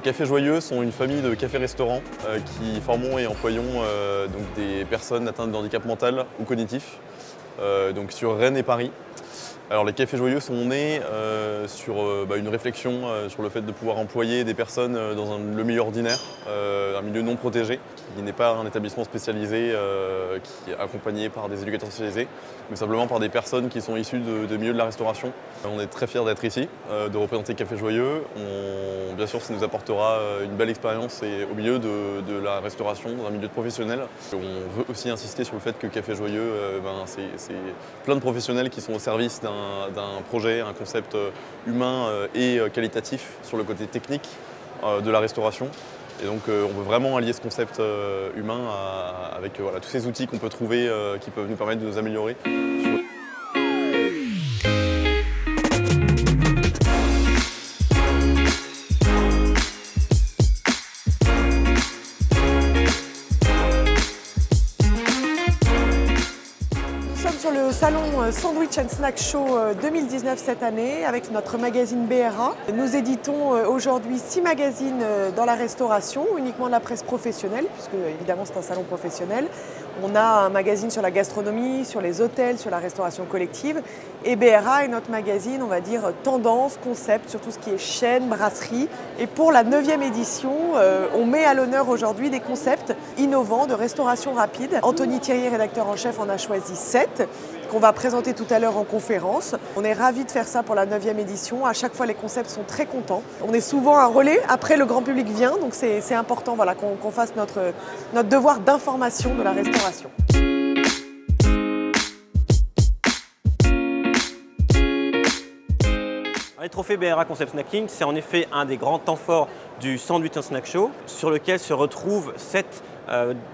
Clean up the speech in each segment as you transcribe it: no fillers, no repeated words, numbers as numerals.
Cafés Joyeux sont une famille de cafés-restaurants qui formons et employons donc des personnes atteintes de handicap mental ou cognitif donc sur Rennes et Paris. Alors les Cafés Joyeux sont nés sur une réflexion sur le fait de pouvoir employer des personnes dans le milieu ordinaire, un milieu non protégé, qui n'est pas un établissement spécialisé qui est accompagné par des éducateurs spécialisés, mais simplement par des personnes qui sont issues de milieu de la restauration. On est très fiers d'être ici, de représenter Cafés Joyeux. Bien sûr, ça nous apportera une belle expérience au milieu de la restauration, dans un milieu professionnel. On veut aussi insister sur le fait que Cafés Joyeux, c'est plein de professionnels qui sont au service d'un projet, un concept humain et qualitatif sur le côté technique de la restauration. Et donc on veut vraiment allier ce concept humain avec tous ces outils qu'on peut trouver qui peuvent nous permettre de nous améliorer. Sur le salon Sandwich and Snack Show 2019 cette année avec notre magazine BRA. Nous éditons aujourd'hui 6 magazines dans la restauration, uniquement de la presse professionnelle, puisque évidemment c'est un salon professionnel. On a un magazine sur la gastronomie, sur les hôtels, sur la restauration collective. Et BRA est notre magazine, on va dire, tendance, concept, sur tout ce qui est chaîne, brasserie. Et pour la 9e édition, on met à l'honneur aujourd'hui des concepts innovants de restauration rapide. Anthony Thierry, rédacteur en chef, en a choisi 7 qu'on va présenter tout à l'heure en conférence. On est ravis de faire ça pour la 9e édition. À chaque fois, les concepts sont très contents. On est souvent un relais. Après, le grand public vient, donc c'est important qu'on fasse notre devoir d'information de la restauration. Les trophées BRA Concept Snacking, c'est en effet un des grands temps forts du Sandwich and Snack Show, sur lequel se retrouvent 7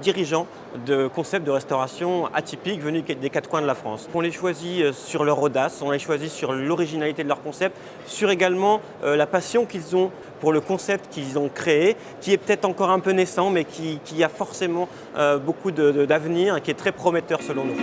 dirigeants de concepts de restauration atypiques venus des 4 coins de la France. On les choisit sur leur audace, on les choisit sur l'originalité de leur concept, sur également la passion qu'ils ont pour le concept qu'ils ont créé, qui est peut-être encore un peu naissant, mais qui a forcément beaucoup d'avenir et qui est très prometteur selon nous.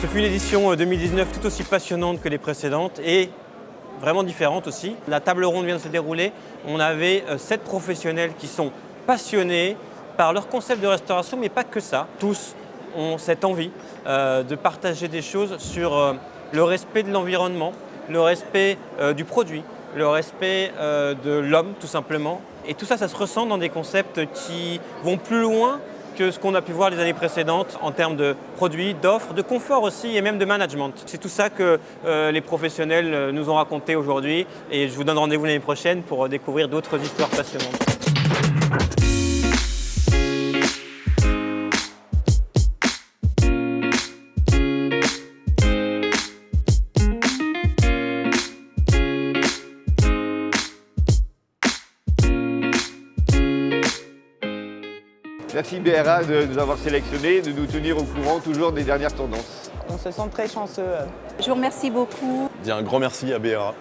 Ce fut une édition 2019 tout aussi passionnante que les précédentes et vraiment différente aussi. La table ronde vient de se dérouler. On avait 7 professionnels qui sont passionnés par leur concept de restauration, mais pas que ça. Tous ont cette envie de partager des choses sur le respect de l'environnement, le respect du produit, le respect de l'homme tout simplement. Et tout ça, ça se ressent dans des concepts qui vont plus loin que ce qu'on a pu voir les années précédentes en termes de produits, d'offres, de confort aussi et même de management. C'est tout ça que les professionnels nous ont raconté aujourd'hui et je vous donne rendez-vous l'année prochaine pour découvrir d'autres histoires passionnantes. Merci BRA de nous avoir sélectionnés, de nous tenir au courant toujours des dernières tendances. On se sent très chanceux. Je vous remercie beaucoup. Je dis un grand merci à BRA.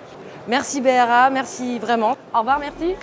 Merci BRA, merci vraiment. Au revoir, merci.